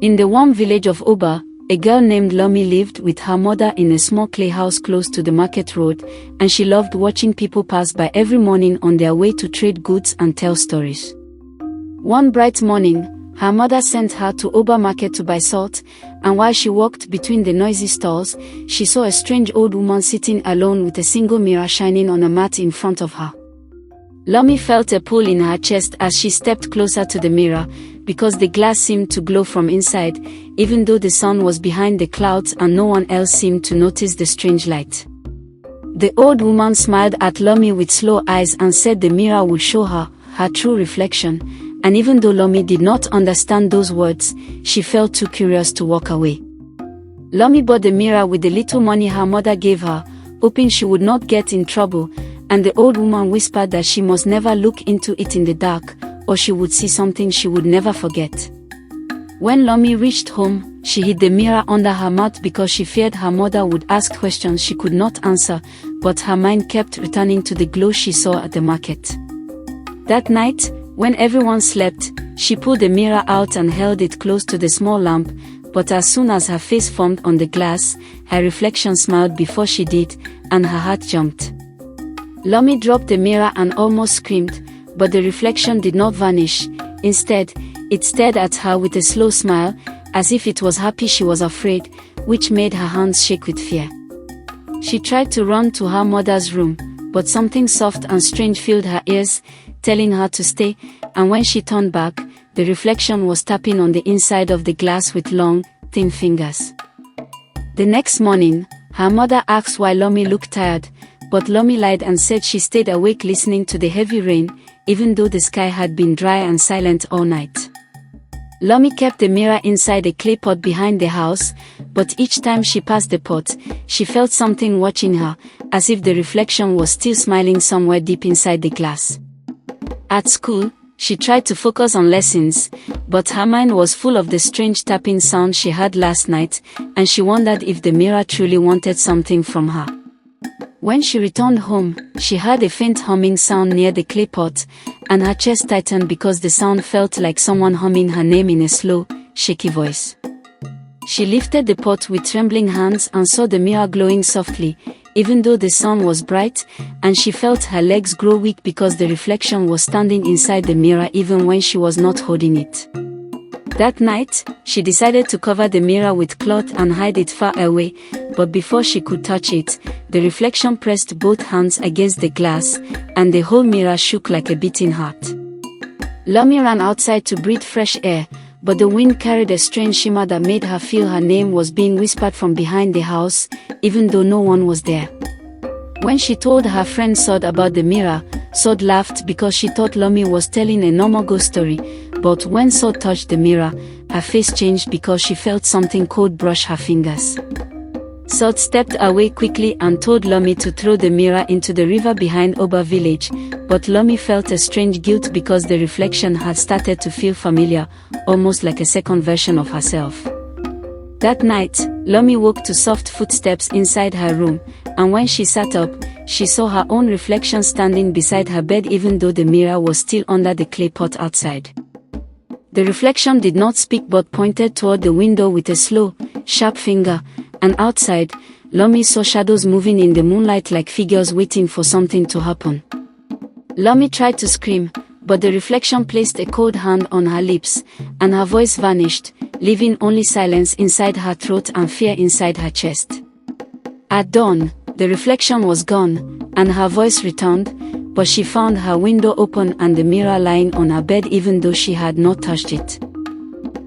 In the warm village of Oba, a girl named Lami lived with her mother in a small clay house close to the market road, and she loved watching people pass by every morning on their way to trade goods and tell stories. One bright morning, her mother sent her to Oba Market to buy salt, and while she walked between the noisy stalls, she saw a strange old woman sitting alone with a single mirror shining on a mat in front of her. Lami felt a pull in her chest as she stepped closer to the mirror, because the glass seemed to glow from inside, even though the sun was behind the clouds and no one else seemed to notice the strange light. The old woman smiled at Lami with slow eyes and said the mirror would show her her true reflection, and even though Lami did not understand those words, she felt too curious to walk away. Lami bought the mirror with the little money her mother gave her, hoping she would not get in trouble, and the old woman whispered that she must never look into it in the dark, or she would see something she would never forget. When Lami reached home, she hid the mirror under her mat because she feared her mother would ask questions she could not answer, but her mind kept returning to the glow she saw at the market. That night, when everyone slept, she pulled the mirror out and held it close to the small lamp, but as soon as her face formed on the glass, her reflection smiled before she did, and her heart jumped. Lami dropped the mirror and almost screamed, but the reflection did not vanish. Instead, it stared at her with a slow smile, as if it was happy she was afraid, which made her hands shake with fear. She tried to run to her mother's room, but something soft and strange filled her ears, telling her to stay, and when she turned back, the reflection was tapping on the inside of the glass with long, thin fingers. The next morning, her mother asked why Lami looked tired, but Lami lied and said she stayed awake listening to the heavy rain, even though the sky had been dry and silent all night. Lami kept the mirror inside a clay pot behind the house, but each time she passed the pot, she felt something watching her, as if the reflection was still smiling somewhere deep inside the glass. At school, she tried to focus on lessons, but her mind was full of the strange tapping sound she heard last night, and she wondered if the mirror truly wanted something from her. When she returned home, she heard a faint humming sound near the clay pot, and her chest tightened because the sound felt like someone humming her name in a slow, shaky voice. She lifted the pot with trembling hands and saw the mirror glowing softly, even though the sun was bright, and she felt her legs grow weak because the reflection was standing inside the mirror even when she was not holding it. That night, she decided to cover the mirror with cloth and hide it far away, but before she could touch it, the reflection pressed both hands against the glass, and the whole mirror shook like a beating heart. Lami ran outside to breathe fresh air, but the wind carried a strange shimmer that made her feel her name was being whispered from behind the house, even though no one was there. When she told her friend Sod about the mirror, Sod laughed because she thought Lami was telling a normal ghost story, but when Sod touched the mirror, her face changed because she felt something cold brush her fingers. Sod stepped away quickly and told Lami to throw the mirror into the river behind Oba village, but Lami felt a strange guilt because the reflection had started to feel familiar, almost like a second version of herself. That night, Lami woke to soft footsteps inside her room, and when she sat up, she saw her own reflection standing beside her bed even though the mirror was still under the clay pot outside. The reflection did not speak but pointed toward the window with a slow, sharp finger, and outside, Lami saw shadows moving in the moonlight like figures waiting for something to happen. Lami tried to scream, but the reflection placed a cold hand on her lips, and her voice vanished, leaving only silence inside her throat and fear inside her chest. At dawn, the reflection was gone, and her voice returned, but she found her window open and the mirror lying on her bed even though she had not touched it.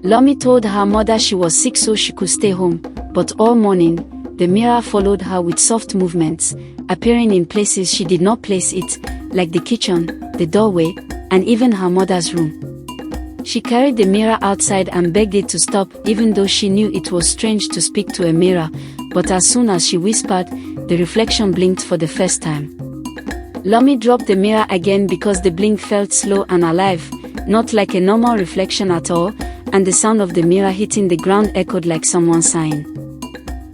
Lami told her mother she was sick so she could stay home, but all morning, the mirror followed her with soft movements, appearing in places she did not place it, like the kitchen, the doorway, and even her mother's room. She carried the mirror outside and begged it to stop even though she knew it was strange to speak to a mirror, but as soon as she whispered, the reflection blinked for the first time. Lami dropped the mirror again because the blink felt slow and alive, not like a normal reflection at all, and the sound of the mirror hitting the ground echoed like someone sighing.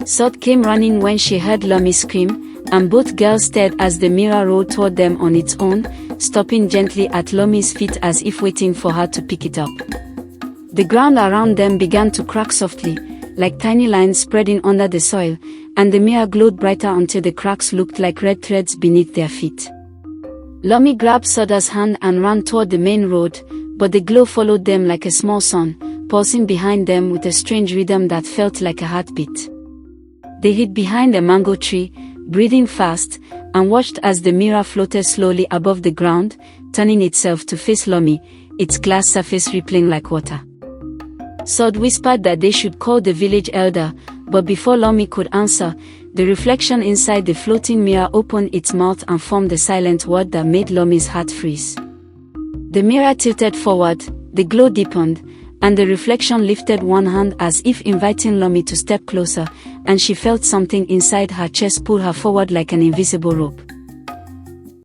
Sod came running when she heard Lami scream, and both girls stared as the mirror rolled toward them on its own, stopping gently at Lami's feet as if waiting for her to pick it up. The ground around them began to crack softly, like tiny lines spreading under the soil, and the mirror glowed brighter until the cracks looked like red threads beneath their feet. Lami grabbed Soda's hand and ran toward the main road, but the glow followed them like a small sun, pulsing behind them with a strange rhythm that felt like a heartbeat. They hid behind a mango tree, breathing fast, and watched as the mirror floated slowly above the ground, turning itself to face Lami, its glass surface rippling like water. Sod whispered that they should call the village elder, but before Lami could answer, the reflection inside the floating mirror opened its mouth and formed a silent word that made Lami's heart freeze. The mirror tilted forward, the glow deepened, and the reflection lifted one hand as if inviting Lami to step closer, and she felt something inside her chest pull her forward like an invisible rope.